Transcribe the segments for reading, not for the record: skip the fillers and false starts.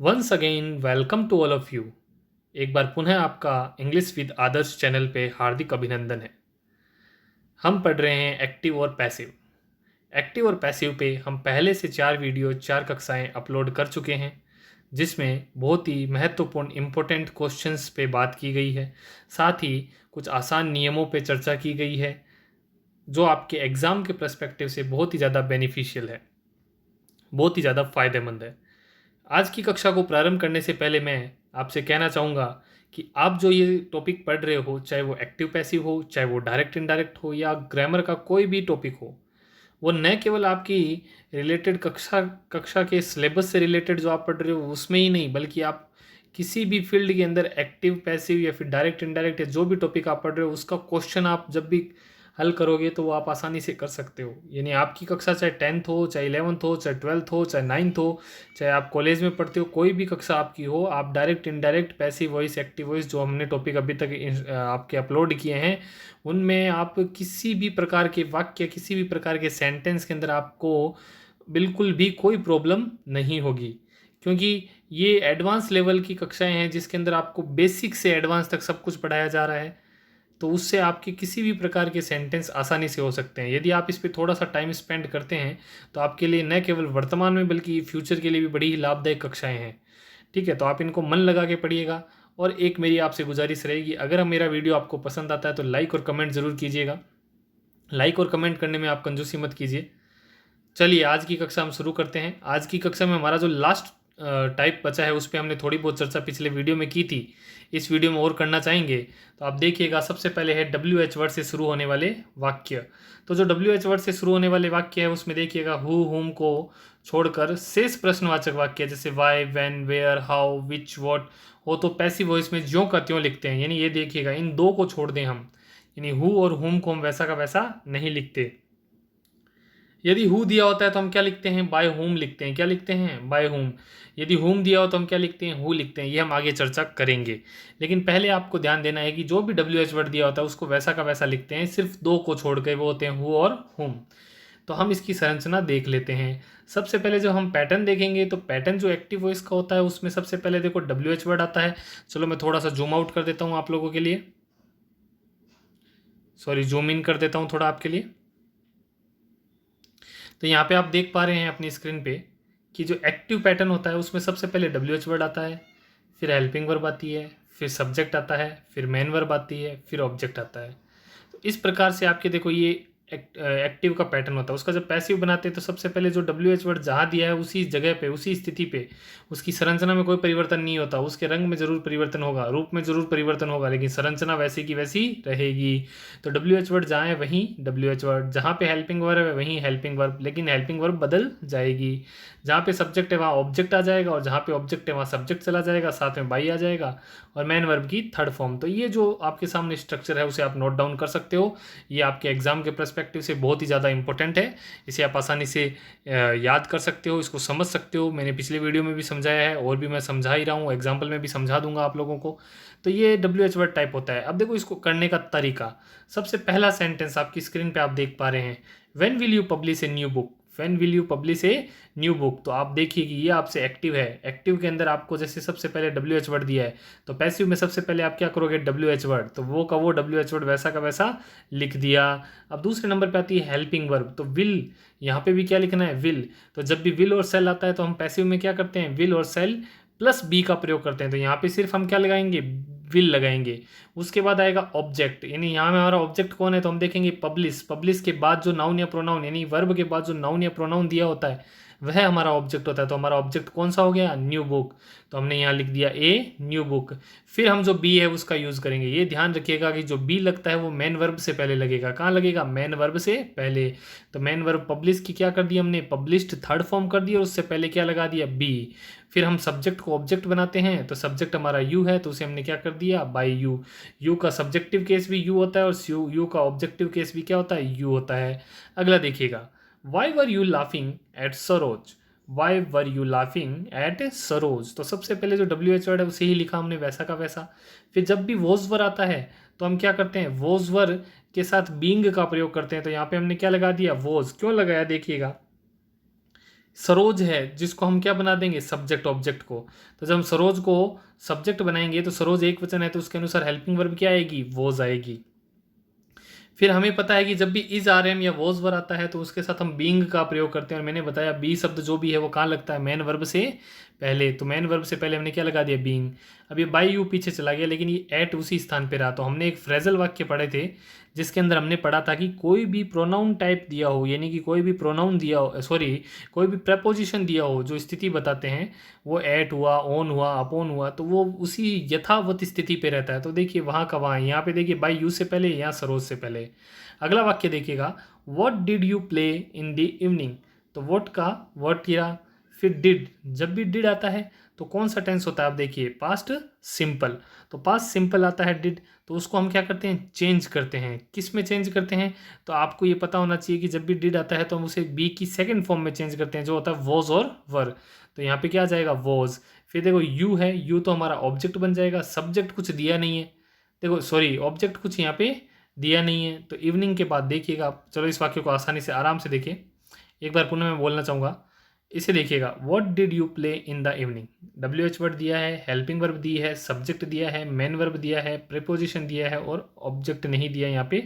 Once again welcome to all of you. एक बार पुनः आपका इंग्लिश विद आदर्श चैनल पे हार्दिक अभिनंदन है। हम पढ़ रहे हैं एक्टिव और पैसिव। एक्टिव और पैसिव पे हम पहले से 4 कक्षाएं अपलोड कर चुके हैं, जिसमें बहुत ही महत्वपूर्ण इम्पोर्टेंट क्वेश्चंस पे बात की गई है। साथ ही कुछ आसान नियमों पे चर्चा की गई है, जो आपके एग्ज़ाम के पर्सपेक्टिव से बहुत ही ज़्यादा बेनिफिशियल है, बहुत ही ज़्यादा फ़ायदेमंद है। आज की कक्षा को प्रारंभ करने से पहले मैं आपसे कहना चाहूँगा कि आप जो ये टॉपिक पढ़ रहे हो, चाहे वो एक्टिव पैसिव हो, चाहे वो डायरेक्ट इनडायरेक्ट हो, या ग्रामर का कोई भी टॉपिक हो, वो न केवल आपकी रिलेटेड कक्षा कक्षा के सिलेबस से रिलेटेड जो आप पढ़ रहे हो उसमें ही नहीं, बल्कि आप किसी भी फील्ड के अंदर एक्टिव पैसिव या फिर डायरेक्ट इनडायरेक्ट या जो भी टॉपिक आप पढ़ रहे हो उसका क्वेश्चन आप जब भी हल करोगे तो वो आप आसानी से कर सकते हो। यानी आपकी कक्षा चाहे 10th हो, चाहे 11th हो, चाहे 12th हो, चाहे 9th हो, चाहे आप कॉलेज में पढ़ते हो, कोई भी कक्षा आपकी हो, आप direct indirect passive voice active voice जो हमने टॉपिक अभी तक आपके अपलोड किए हैं, उनमें आप किसी भी प्रकार के वाक्य, किसी भी प्रकार के सेंटेंस के अंदर आपको बिल्कुल भी कोई प्रॉब्लम नहीं होगी, क्योंकि ये एडवांस लेवल की कक्षाएं हैं जिसके अंदर आपको बेसिक से एडवांस तक सब कुछ पढ़ाया जा रहा है। तो उससे आपके किसी भी प्रकार के सेंटेंस आसानी से हो सकते हैं। यदि आप इस पे थोड़ा सा टाइम स्पेंड करते हैं तो आपके लिए न केवल वर्तमान में बल्कि फ्यूचर के लिए भी बड़ी ही लाभदायक कक्षाएं हैं। ठीक है, तो आप इनको मन लगा के पढ़िएगा। और एक मेरी आपसे गुजारिश रहेगी, अगर मेरा वीडियो आपको पसंद आता है तो लाइक और कमेंट ज़रूर कीजिएगा। लाइक और कमेंट करने में आप कंजूसी मत कीजिए। चलिए आज की कक्षा हम शुरू करते हैं। आज की कक्षा में हमारा जो लास्ट टाइप बचा है उस पर हमने थोड़ी बहुत चर्चा पिछले वीडियो में की थी, इस वीडियो में और करना चाहेंगे। तो आप देखिएगा, सबसे पहले है WH वर्ड से शुरू होने वाले वाक्य। तो जो WH वर्ड से शुरू होने वाले वाक्य है उसमें देखिएगा हु हुम को छोड़कर शेष प्रश्नवाचक वाक्य जैसे why, when, where, how, which, what हो तो पैसिव वॉइस में ज्यों का त्यों लिखते हैं। यानी ये देखिएगा, इन दो को छोड़ दें हम, यानी हु और हुम को हम वैसा का वैसा नहीं लिखते। यदि हु दिया होता है तो हम क्या लिखते हैं, बाय होम लिखते हैं। क्या लिखते हैं, बाय होम। यदि होम दिया हो तो हम क्या लिखते हैं, हु लिखते हैं। ये हम आगे चर्चा करेंगे, लेकिन पहले आपको ध्यान देना है कि जो भी WH वर्ड दिया होता है उसको वैसा का वैसा लिखते हैं, सिर्फ दो को छोड़ के, वो होते हैं हु और हुम। तो हम इसकी संरचना देख लेते हैं। सबसे पहले जो हम पैटर्न देखेंगे तो पैटर्न जो एक्टिव वॉइस का होता है उसमें सबसे पहले देखो WH वर्ड आता है। चलो मैं थोड़ा सा जूम आउट कर देता हूँ आप लोगों के लिए, सॉरी जूम इन कर देता हूँ थोड़ा आपके लिए। तो यहाँ पे आप देख पा रहे हैं अपनी स्क्रीन पे कि जो एक्टिव पैटर्न होता है उसमें सबसे पहले WH वर्ड आता है, फिर हेल्पिंग वर्ब आती है, फिर सब्जेक्ट आता है, फिर मेन वर्ब आती है, फिर ऑब्जेक्ट आता है। तो इस प्रकार से आपके देखो ये एक्टिव का पैटर्न होता है। उसका जब पैसिव बनाते हैं तो सबसे पहले जो WH वर्ड जहाँ दिया है उसी जगह पे, उसी स्थिति पे, उसकी संरचना में कोई परिवर्तन नहीं होता। उसके रंग में जरूर परिवर्तन होगा, रूप में जरूर परिवर्तन होगा, लेकिन संरचना वैसी की वैसी रहेगी। तो WH वर्ड जहाँ है वहीं WH वर्ड, जहाँ पे हेल्पिंग वर्ब है वहीं हेल्पिंग वर्ब, लेकिन हेल्पिंग वर्ब बदल जाएगी। जहाँ पे सब्जेक्ट है वहाँ ऑब्जेक्ट आ जाएगा, और जहाँ पे ऑब्जेक्ट है वहाँ सब्जेक्ट चला जाएगा, साथ में बाई आ जाएगा, और मैन वर्ब की थर्ड फॉर्म। तो ये जो आपके सामने स्ट्रक्चर है उसे आप नोट डाउन कर सकते हो। ये आपके एग्जाम के पर्सपेक्टिव से बहुत ही ज़्यादा इंपॉर्टेंट है। इसे आप आसानी से याद कर सकते हो, इसको समझ सकते हो। मैंने पिछले वीडियो में भी समझाया है और भी मैं समझा ही रहा हूँ, एग्जाम्पल में भी समझा दूंगा आप लोगों को। तो ये WH वर्ड टाइप होता है। अब देखो इसको करने का तरीका। सबसे पहला सेंटेंस आपकी स्क्रीन पे आप देख पा रहे हैं, when will you publish a new book. When will you publish a new book. तो आप देखिए कि ये आपसे एक्टिव है। एक्टिव के अंदर आपको जैसे सबसे पहले WH वर्ड दिया है, तो पैसिव में सबसे पहले आप क्या करोगे, WH वर्ड, तो वो का वो WH वर्ड वैसा का वैसा लिख दिया। अब दूसरे नंबर पे आती है हेल्पिंग वर्ब। तो विल, यहाँ पे भी क्या लिखना है, विल। तो जब भी विल और सेल आता है तो हम पैसिव में क्या करते हैं, विल और सेल प्लस बी का प्रयोग करते हैं। तो यहाँ पे सिर्फ हम क्या लगाएंगे, विल लगाएंगे। उसके बाद आएगा ऑब्जेक्ट, यानी यहाँ में हमारा ऑब्जेक्ट कौन है, तो हम देखेंगे पब्लिश। पब्लिश के बाद जो नाउन या प्रोनाउन, यानी वर्ब के बाद जो नाउन या प्रोनाउन दिया होता है वह हमारा ऑब्जेक्ट होता है। तो हमारा ऑब्जेक्ट कौन सा हो गया, न्यू बुक। तो हमने यहाँ लिख दिया ए न्यू बुक। फिर हम जो बी है उसका यूज़ करेंगे। ये ध्यान रखिएगा कि जो बी लगता है वो मेन वर्ब से पहले लगेगा। कहाँ लगेगा, मेन वर्ब से पहले। तो मेन वर्ब पब्लिश की क्या कर दी हमने, पब्लिश्ड थर्ड फॉर्म कर दी, और उससे पहले क्या लगा दिया, बी। फिर हम सब्जेक्ट को ऑब्जेक्ट बनाते हैं, तो सब्जेक्ट हमारा यू है, तो उसे हमने क्या कर दिया, बाय यू। यू का सब्जेक्टिव केस भी यू होता है, और यू का ऑब्जेक्टिव केस भी क्या होता है, यू होता है। अगला देखिएगा, why were you laughing at Saroj. Why were you laughing at Saroj. तो सबसे पहले जो WH वर्ड है उसे ही लिखा हमने वैसा का वैसा। फिर जब भी वोज वर आता है तो हम क्या करते हैं, वोज वर के साथ बींग का प्रयोग करते हैं। तो यहाँ पे हमने क्या लगा दिया, वोज। क्यों लगाया देखिएगा, सरोज है जिसको हम क्या बना देंगे, सब्जेक्ट ऑब्जेक्ट को। तो जब हम सरोज को सब्जेक्ट बनाएंगे तो सरोज एक वचन है तो उसके अनुसार हेल्पिंग वर्ब क्या आएगी, वॉज आएगी। फिर हमें पता है कि जब भी इज आर एम या वॉज वर आता है तो उसके साथ हम बीइंग का प्रयोग करते हैं, और मैंने बताया बी शब्द जो भी है वो कहाँ लगता है, मेन वर्ब से पहले। तो मेन वर्ब से पहले हमने क्या लगा दिया, बीइंग। अब ये बाई यू पीछे चला गया लेकिन ये एट उसी स्थान पे रहा। तो हमने एक फ्रेजल वाक्य पढ़े थे जिसके अंदर हमने पढ़ा था कि कोई भी प्रोनाउन टाइप दिया हो, यानी कि कोई भी प्रोनाउन दिया हो, सॉरी कोई भी प्रपोजिशन दिया हो जो स्थिति बताते हैं, वो एट हुआ, ऑन हुआ, अपॉन हुआ, तो वो उसी यथावत स्थिति पे रहता है। तो देखिए वहाँ का वहाँ, यहाँ पे देखिए बाई यू से पहले, यहाँ सरोज से पहले। अगला वाक्य देखिएगा, what did you play in the evening. तो वॉट का वर्ड किया, फिर डिड। जब भी डिड आता है तो कौन सा टेंस होता है, आप देखिए पास्ट सिंपल। तो पास्ट सिंपल आता है डिड, तो उसको हम क्या करते हैं, चेंज करते हैं। किस में चेंज करते हैं, तो आपको ये पता होना चाहिए कि जब भी डिड आता है तो हम उसे बी की सेकंड फॉर्म में चेंज करते हैं, जो होता है वॉज और वर। तो यहाँ पे क्या आ जाएगा, वॉज। फिर देखो यू है, यू तो हमारा ऑब्जेक्ट बन जाएगा, सब्जेक्ट कुछ दिया नहीं है, देखो सॉरी ऑब्जेक्ट कुछ यहाँ पे दिया नहीं है। तो इवनिंग के बाद देखिएगा, चलो इस वाक्य को आसानी से आराम से देखिए, एक बार पुनः मैं बोलना चाहूँगा। इसे देखिएगा, what did you play in the evening. W H word दिया है, हेल्पिंग वर्ब दी है, सब्जेक्ट दिया है, मेन वर्ब दिया है, प्रीपोजिशन दिया है और ऑब्जेक्ट नहीं दिया। यहाँ पे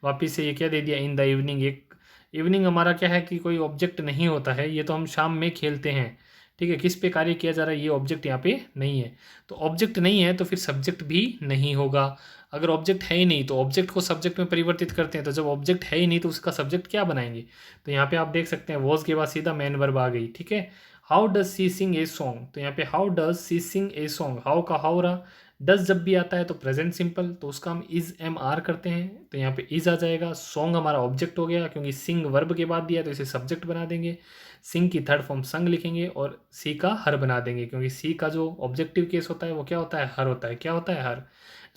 वापिस से ये क्या दे दिया, इन द इवनिंग। एक इवनिंग हमारा क्या है कि कोई ऑब्जेक्ट नहीं होता है, ये तो हम शाम में खेलते हैं, ठीक है। किस पे कार्य किया जा रहा है, ये ऑब्जेक्ट यहाँ पे नहीं है। तो ऑब्जेक्ट नहीं है तो फिर सब्जेक्ट भी नहीं होगा। अगर ऑब्जेक्ट है ही नहीं तो ऑब्जेक्ट को सब्जेक्ट में परिवर्तित करते हैं, तो जब ऑब्जेक्ट है ही नहीं तो उसका सब्जेक्ट क्या बनाएंगे। तो यहाँ पे आप देख सकते हैं वॉज के बाद सीधा मेन वर्ब आ गई, ठीक है। How does she sing a song, तो यहाँ पे how does she sing a song, how का हाउ रहा। डज जब भी आता है तो प्रेजेंट सिंपल, तो उसका हम इज एम आर करते हैं, तो यहाँ पे इज आ जाएगा। सॉन्ग हमारा ऑब्जेक्ट हो गया क्योंकि सिंग वर्ब के बाद दिया तो इसे सब्जेक्ट बना देंगे। सिंग की थर्ड फॉर्म संग लिखेंगे और सी का हर बना देंगे, क्योंकि सी का जो ऑब्जेक्टिव केस होता है वो क्या होता है, हर होता है। क्या होता है, हर।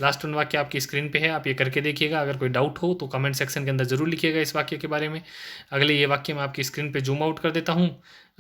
लास्ट वन वाक्य आपकी स्क्रीन पे है, आप ये करके देखिएगा। अगर कोई डाउट हो तो कमेंट सेक्शन के अंदर जरूर लिखिएगा इस वाक्य के बारे में। अगले ये वाक्य मैं आपकी स्क्रीन पे जूम आउट कर देता हूँ,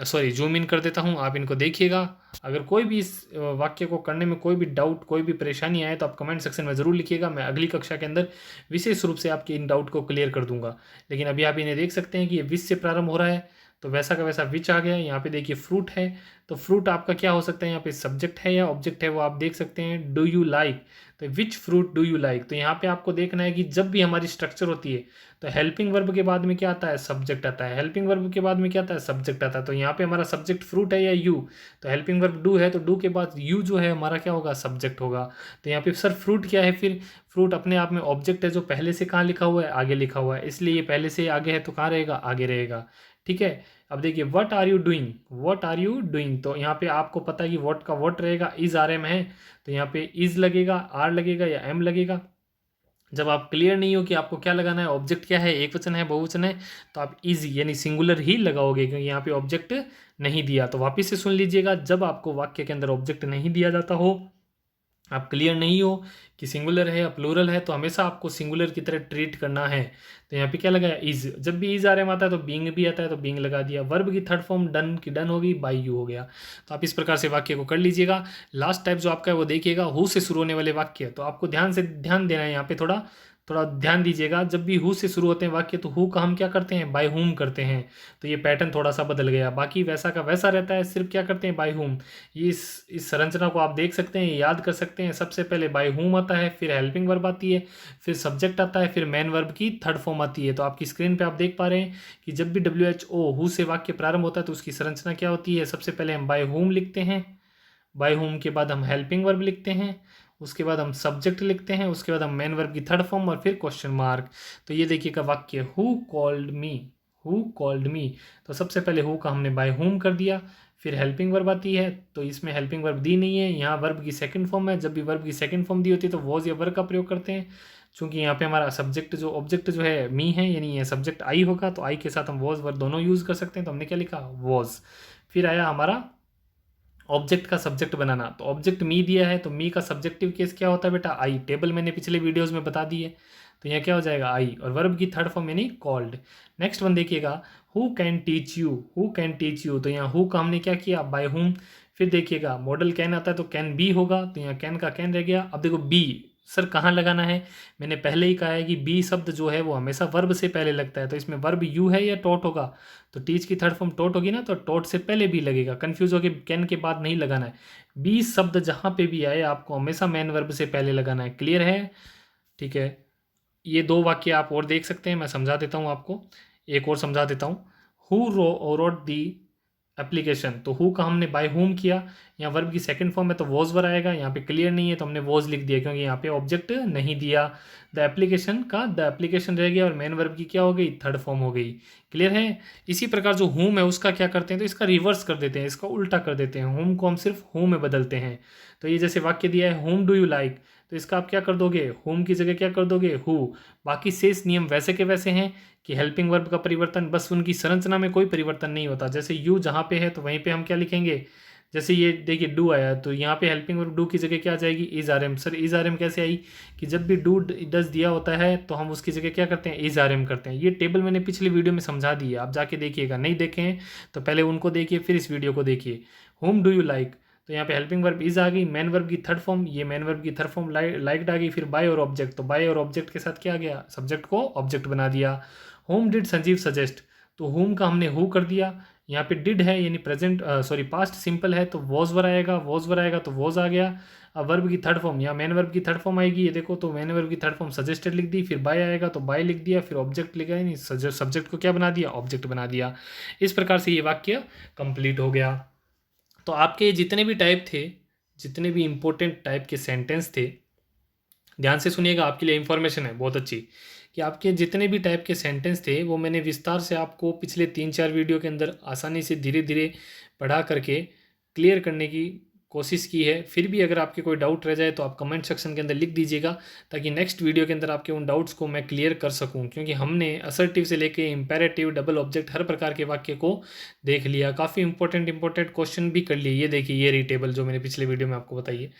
सॉरी जूम इन कर देता हूँ, आप इनको देखिएगा। अगर कोई भी इस वाक्य को करने में कोई भी डाउट, कोई भी परेशानी आए तो आप कमेंट सेक्शन में ज़रूर लिखिएगा। मैं अगली कक्षा के अंदर विशेष रूप से आपके इन डाउट को क्लियर कर दूंगा। लेकिन अभी आप इन्हें देख सकते हैं कि ये विच से प्रारंभ हो रहा है, तो वैसा का वैसा विच आ गया। यहाँ पे देखिए फ्रूट है, तो फ्रूट आपका क्या हो सकता है, यहाँ पे सब्जेक्ट है या ऑब्जेक्ट है वो आप देख सकते हैं। डू यू लाइक, तो which fruit do you like. तो यहाँ पे आपको देखना है कि जब भी हमारी स्ट्रक्चर होती है तो हेल्पिंग वर्ब के बाद में क्या आता है, सब्जेक्ट आता है। हेल्पिंग वर्ब के बाद में क्या आता है, सब्जेक्ट आता है। तो यहाँ पे हमारा सब्जेक्ट फ्रूट है या यू, तो हेल्पिंग वर्ब डू है तो डू के बाद यू जो है हमारा क्या होगा, सब्जेक्ट होगा। तो यहाँ पे सर फ्रूट क्या है, फिर फ्रूट अपने आप में ऑब्जेक्ट है जो पहले से कहाँ लिखा हुआ है, आगे लिखा हुआ है, इसलिए ये पहले से आगे है तो कहाँ रहेगा, आगे रहेगा, ठीक है। अब देखिए what are you doing, what are you doing, तो यहाँ पे आपको पता है कि व्हाट का व्हाट रहेगा, इज आर एम है, तो यहाँ पे इज लगेगा, आर लगेगा या एम लगेगा। जब आप क्लियर नहीं हो कि आपको क्या लगाना है, ऑब्जेक्ट क्या है, एक वचन है बहुवचन है, तो आप इज यानी सिंगुलर ही लगाओगे क्योंकि यहाँ पे ऑब्जेक्ट नहीं दिया। तो वापिस से सुन लीजिएगा, जब आपको वाक्य के अंदर ऑब्जेक्ट नहीं दिया जाता हो, आप क्लियर नहीं हो कि सिंगुलर है या प्लूरल है, तो हमेशा आपको सिंगुलर की तरह ट्रीट करना है। तो यहाँ पे क्या लगाया, इज। जब भी इज आर एम आता है तो बीइंग भी आता है तो बीइंग लगा दिया। वर्ब की थर्ड फॉर्म डन की डन होगी, बाई यू हो गया। तो आप इस प्रकार से वाक्य को कर लीजिएगा। लास्ट टाइप जो आपका है वो देखिएगा, हु से शुरू होने वाले वाक्य, तो आपको ध्यान देना है यहाँ पे, थोड़ा थोड़ा ध्यान दीजिएगा। जब भी हु से शुरू होते हैं वाक्य तो हु का हम क्या करते हैं, बाय हुम करते हैं। तो ये पैटर्न थोड़ा सा बदल गया, बाकी वैसा का वैसा रहता है, सिर्फ क्या करते हैं, बाय हुम। ये इस संरचना को आप देख सकते हैं, याद कर सकते हैं। सबसे पहले बाय हुम आता है, फिर हेल्पिंग वर्ब आती है, फिर सब्जेक्ट आता है, फिर मेन वर्ब की थर्ड फॉर्म आती है। तो आपकी स्क्रीन पे आप देख पा रहे हैं कि जब भी WHO हु से वाक्य प्रारंभ होता है तो उसकी संरचना क्या होती है, सबसे पहले हम बाय हुम लिखते हैं, बाय हुम के बाद हम हेल्पिंग वर्ब लिखते हैं, उसके बाद हम सब्जेक्ट लिखते हैं, उसके बाद हम मेन वर्ब की थर्ड फॉर्म और फिर क्वेश्चन मार्क। तो ये देखिएगा वाक्य, who called me, who called me. तो सबसे पहले हु का हमने बाय हुम कर दिया, फिर हेल्पिंग वर्ब आती है, तो इसमें हेल्पिंग वर्ब दी नहीं है, यहाँ वर्ब की सेकंड फॉर्म है। जब भी वर्ब की सेकंड फॉर्म दी होती है तो वॉज या वर्ब का प्रयोग करते हैं। चूंकि यहाँ पे हमारा सब्जेक्ट जो ऑब्जेक्ट जो है मी है, यानी ये सब्जेक्ट आई होगा, तो आई के साथ हम वॉज वर्ब दोनों यूज कर सकते हैं। तो हमने क्या लिखा, वॉज। फिर आया हमारा ऑब्जेक्ट का सब्जेक्ट बनाना, तो ऑब्जेक्ट मी दिया है तो मी का सब्जेक्टिव केस क्या होता है बेटा, आई। टेबल मैंने पिछले वीडियोस में बता दी है, तो यहाँ क्या हो जाएगा, आई। और वर्ब की थर्ड फॉर्म यानी कॉल्ड। नेक्स्ट वन देखिएगा, who can teach you, who can teach you, तो यहाँ हु का हमने क्या किया, बाय हुम। फिर देखिएगा मॉडल कैन आता है तो कैन बी होगा, तो यहाँ कैन का कैन रह गया। अब देखो बी, सर कहाँ लगाना है? मैंने पहले ही कहा है कि बी शब्द जो है वो हमेशा वर्ब से पहले लगता है, तो इसमें वर्ब यू है या टॉट होगा? तो टीच की थर्ड फॉर्म टॉट होगी ना, तो टॉट से पहले बी लगेगा। कन्फ्यूज होकर कैन के बाद नहीं लगाना है। बी शब्द जहाँ पे भी आए आपको हमेशा मेन वर्ब से पहले लगाना है। क्लियर है? ठीक है। ये 2 वाक्य आप और देख सकते हैं, मैं समझा देता हूँ आपको। एक और समझा देता हूँ। हु रोट दी एप्लीकेशन, तो हु का हमने बाय होम किया, यहाँ वर्ब की सेकंड फॉर्म है तो वॉज वर आएगा। यहाँ पे क्लियर नहीं है तो हमने वॉज लिख दिया, क्योंकि यहाँ पे ऑब्जेक्ट नहीं दिया। द एप्लीकेशन का द एप्लीकेशन रह गया और मेन वर्ब की क्या हो गई? थर्ड फॉर्म हो गई। क्लियर है? इसी प्रकार जो होम है उसका क्या करते हैं, तो इसका रिवर्स कर देते हैं, इसका उल्टा कर देते हैं। होम को हम सिर्फ होम में बदलते हैं। तो ये जैसे वाक्य दिया है, होम डू यू लाइक, तो इसका आप क्या कर दोगे? होम की जगह क्या कर दोगे? हु। बाकी शेष नियम वैसे के वैसे हैं कि हेल्पिंग वर्ब का परिवर्तन, बस उनकी संरचना में कोई परिवर्तन नहीं होता। जैसे यू जहाँ पे है तो वहीं पे हम क्या लिखेंगे? जैसे ये देखिए डू आया, तो यहाँ पे हेल्पिंग वर्ब डू की जगह क्या आ जाएगी? Is are am. Sir is are am कैसे आई? कि जब भी डू डज दिया होता है तो हम उसकी जगह क्या करते हैं? इज आर एम करते हैं। ये टेबल मैंने पिछली वीडियो में समझा दी है, आप जाके देखिएगा। नहीं देखे हैं तो पहले उनको देखिए, फिर इस वीडियो को देखिए। होम डू यू लाइक, तो यहाँ पे हेल्पिंग वर्ब इज आ गई, मेन वर्ब की थर्ड फॉर्म, ये मेन वर्ब की थर्ड फॉर्म लाइक्ड आ गई, फिर बाय और ऑब्जेक्ट, तो बाय और ऑब्जेक्ट के साथ क्या आ गया? सब्जेक्ट को ऑब्जेक्ट बना दिया। होम डिड संजीव सजेस्ट, तो होम का हमने हु कर दिया। यहाँ पे डिड है यानी प्रेजेंट सॉरी पास्ट सिंपल है तो वॉज वर आएगा, वॉज वर आएगा तो वॉज आ गया। अब वर्ब की थर्ड फॉर्म, यहाँ मेन वर्ब की थर्ड फॉर्म आएगी, ये देखो, तो मेन वर्ब की थर्ड फॉर्म सजेस्टेड लिख दी, फिर बाय आएगा तो बाय लिख दिया, फिर ऑब्जेक्ट लिखा है नहीं, सब्जेक्ट को क्या बना दिया? ऑब्जेक्ट बना दिया। इस प्रकार से ये वाक्य कंप्लीट हो गया। तो आपके जितने भी टाइप थे, जितने भी इंपॉर्टेंट टाइप के सेंटेंस थे, ध्यान से सुनिएगा, आपके लिए इंफॉर्मेशन है बहुत अच्छी, कि आपके जितने भी टाइप के सेंटेंस थे वो मैंने विस्तार से आपको पिछले 3-4 वीडियो के अंदर आसानी से धीरे धीरे पढ़ा करके क्लियर करने की कोशिश की है। फिर भी अगर आपके कोई डाउट रह जाए तो आप कमेंट सेक्शन के अंदर लिख दीजिएगा, ताकि नेक्स्ट वीडियो के अंदर आपके उन डाउट्स को मैं क्लियर कर सकूं। क्योंकि हमने असर्टिव से लेके इंपेरेटिव, डबल ऑब्जेक्ट, हर प्रकार के वाक्य को देख लिया। काफ़ी इंपॉर्टेंट क्वेश्चन भी कर लिए। ये देखिए ये रही टेबल जो मैंने पिछले वीडियो में आपको बताई है,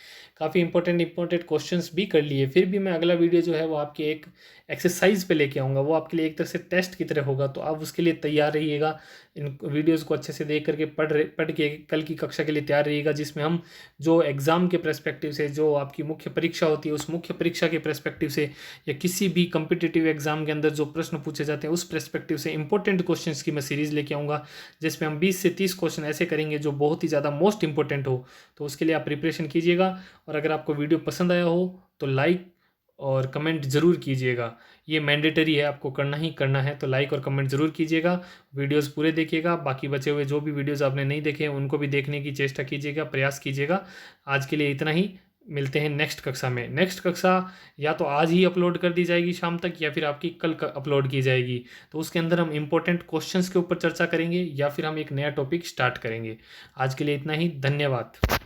काफ़ी इंपॉर्टेंट क्वेश्चंस भी कर लिए। फिर भी मैं अगला वीडियो जो है वो आपके एक एक्सरसाइज पे लेके आऊँगा, वो आपके लिए एक तरह से टेस्ट की तरह होगा, तो आप उसके लिए तैयार रहिएगा। इन वीडियोज़ को अच्छे से देख करके पढ़ के कल की कक्षा के लिए तैयार रहिएगा, जिसमें हम जो एग्ज़ाम के पर्सपेक्टिव से, जो आपकी मुख्य परीक्षा होती है उस मुख्य परीक्षा के पर्सपेक्टिव से, या किसी भी कम्पिटिटिव एग्जाम के अंदर जो प्रश्न पूछे जाते हैं उस पर्सपेक्टिव से इंपॉर्टेंट क्वेश्चंस की मैं सीरीज़ लेके आऊँगा, जिसमें हम 20 से 30 क्वेश्चन ऐसे करेंगे जो बहुत ही ज़्यादा मोस्ट इंपॉर्टेंट हो। तो उसके लिए आप प्रिपरेशन कीजिएगा। और अगर आपको वीडियो पसंद आया हो तो लाइक और कमेंट ज़रूर कीजिएगा। ये मैंडेटरी है, आपको करना ही करना है, तो लाइक और कमेंट ज़रूर कीजिएगा। वीडियोस पूरे देखिएगा, बाकी बचे हुए जो भी वीडियोस आपने नहीं देखे हैं उनको भी देखने की चेष्टा कीजिएगा, प्रयास कीजिएगा। आज के लिए इतना ही, मिलते हैं नेक्स्ट कक्षा में। नेक्स्ट कक्षा या तो आज ही अपलोड कर दी जाएगी शाम तक, या फिर आपकी कल अपलोड की जाएगी। तो उसके अंदर हम इंपॉर्टेंट क्वेश्चंस के ऊपर चर्चा करेंगे, या फिर हम एक नया टॉपिक स्टार्ट करेंगे। आज के लिए इतना ही, धन्यवाद।